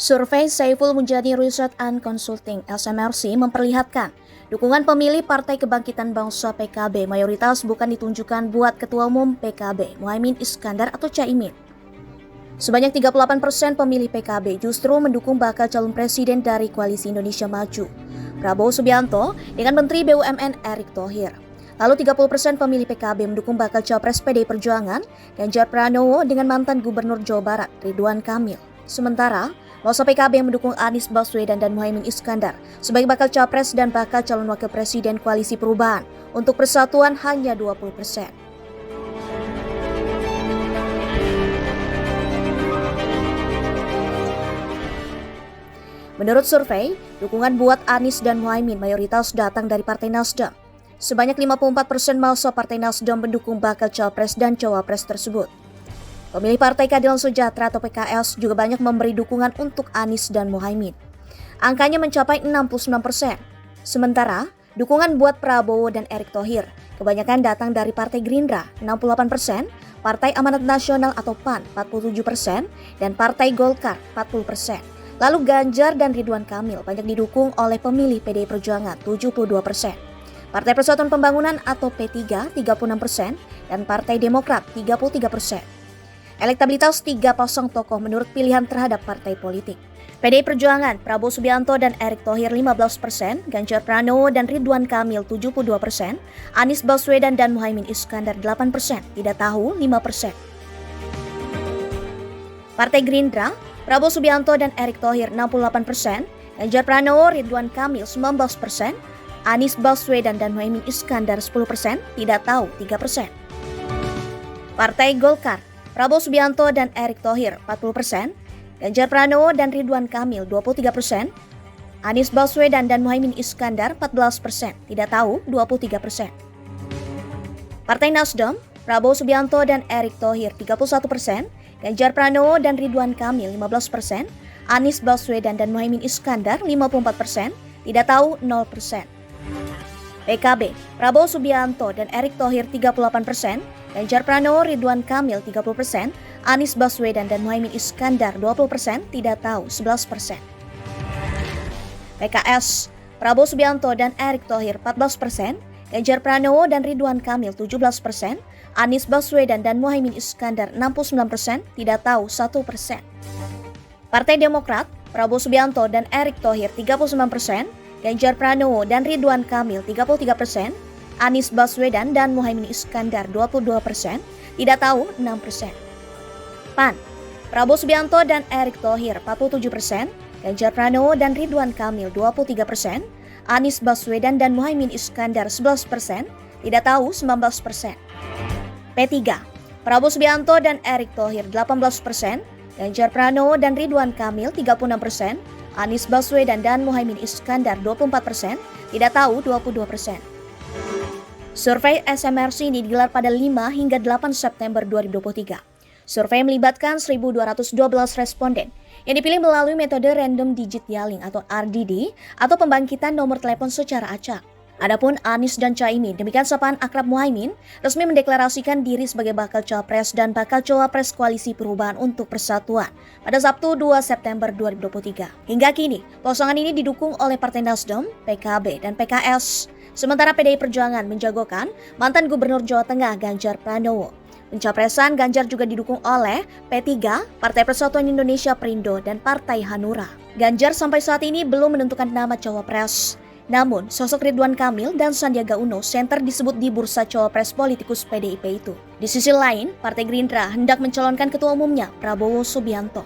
Survei Saiful Munjadi Research and Consulting (SMRC) memperlihatkan dukungan pemilih Partai Kebangkitan Bangsa (PKB) mayoritas bukan ditunjukkan buat Ketua Umum PKB Muhaimin Iskandar atau Caimin. Sebanyak 38% pemilih PKB justru mendukung bakal calon presiden dari Koalisi Indonesia Maju, Prabowo Subianto dengan Menteri BUMN Erick Thohir. Lalu 30% pemilih PKB mendukung bakal Capres PDI Perjuangan Ganjar Pranowo dengan mantan Gubernur Jawa Barat Ridwan Kamil. Sementara, masa PKB yang mendukung Anies Baswedan dan Muhaimin Iskandar sebagai bakal Capres dan bakal calon wakil presiden Koalisi Perubahan untuk Persatuan hanya 20%. Menurut survei, dukungan buat Anies dan Muhaimin mayoritas datang dari Partai Nasdem. Sebanyak 54% masa Partai Nasdem mendukung bakal Capres dan Cawapres tersebut. Pemilih Partai Keadilan Sejahtera atau PKS juga banyak memberi dukungan untuk Anies dan Muhaimin. Angkanya mencapai 69%. Sementara, dukungan buat Prabowo dan Erick Thohir kebanyakan datang dari Partai Gerindra 68%, Partai Amanat Nasional atau PAN 47%, dan Partai Golkar 40%. Lalu Ganjar dan Ridwan Kamil banyak didukung oleh pemilih PDI Perjuangan 72%. Partai Persatuan Pembangunan atau P3 36% dan Partai Demokrat 33%. Elektabilitas 3 pasang tokoh menurut pilihan terhadap partai politik. PDI Perjuangan, Prabowo Subianto dan Erick Thohir 15%, Ganjar Pranowo dan Ridwan Kamil 72%, Anies Baswedan dan Muhaimin Iskandar 8%, tidak tahu 5%. Partai Gerindra, Prabowo Subianto dan Erick Thohir 68%, Ganjar Pranowo, Ridwan Kamil 19%, Anies Baswedan dan Muhaimin Iskandar 10%, tidak tahu 3%. Partai Golkar, Prabowo Subianto dan Erick Thohir 40%, Ganjar Pranowo dan Ridwan Kamil 23%, Anies Baswedan dan Muhaimin Iskandar 14%, tidak tahu 23%. Partai Nasdem, Prabowo Subianto dan Erick Thohir 31%, Ganjar Pranowo dan Ridwan Kamil 15%, Anies Baswedan dan Muhaimin Iskandar 54%, tidak tahu 0%. PKB, Prabowo Subianto dan Erick Thohir 38%, Ganjar Pranowo, Ridwan Kamil 30%, Anies Baswedan dan Muhaimin Iskandar 20%, tidak tahu 11%. PKS, Prabowo Subianto dan Erick Thohir 14%, Ganjar Pranowo dan Ridwan Kamil 17%, Anies Baswedan dan Muhaimin Iskandar 69%, tidak tahu 1%. Partai Demokrat, Prabowo Subianto dan Erick Thohir 39%, Ganjar Pranowo dan Ridwan Kamil 33%, Anies Baswedan dan Muhaimin Iskandar 22%, tidak tahu 6%. PAN, Prabowo Subianto dan Erick Thohir 47%, Ganjar Pranowo dan Ridwan Kamil 23%, Anies Baswedan dan Muhaimin Iskandar 11%, tidak tahu 19%. P3, Prabowo Subianto dan Erick Thohir 18%, Ganjar Pranowo dan Ridwan Kamil 36%, Anies Baswedan dan Muhaimin Iskandar 24%, tidak tahu 22%. Survei SMRC ini digelar pada 5 hingga 8 September 2023. Survei melibatkan 1.212 responden yang dipilih melalui metode Random Digit Dialing atau RDD atau pembangkitan nomor telepon secara acak. Adapun Anies dan Caimin, demikian sapaan akrab Muhaimin, resmi mendeklarasikan diri sebagai bakal Capres dan bakal Cawapres Koalisi Perubahan untuk Persatuan pada Sabtu 2 September 2023. Hingga kini, pasangan ini didukung oleh Partai Nasdem, PKB, dan PKS. Sementara PDI Perjuangan menjagokan mantan Gubernur Jawa Tengah Ganjar Pranowo. Pencapresan Ganjar juga didukung oleh P3, Partai Persatuan Indonesia Perindo, dan Partai Hanura. Ganjar sampai saat ini belum menentukan nama Cawapres. Namun, sosok Ridwan Kamil dan Sandiaga Uno center disebut di bursa Cawapres politikus PDIP itu. Di sisi lain, Partai Gerindra hendak mencalonkan ketua umumnya Prabowo Subianto.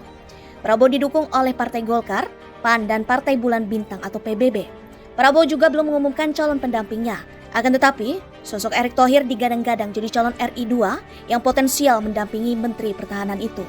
Prabowo didukung oleh Partai Golkar, PAN, dan Partai Bulan Bintang atau PBB. Prabowo juga belum mengumumkan calon pendampingnya. Akan tetapi, sosok Erick Thohir digadang-gadang jadi calon RI 2 yang potensial mendampingi Menteri Pertahanan itu.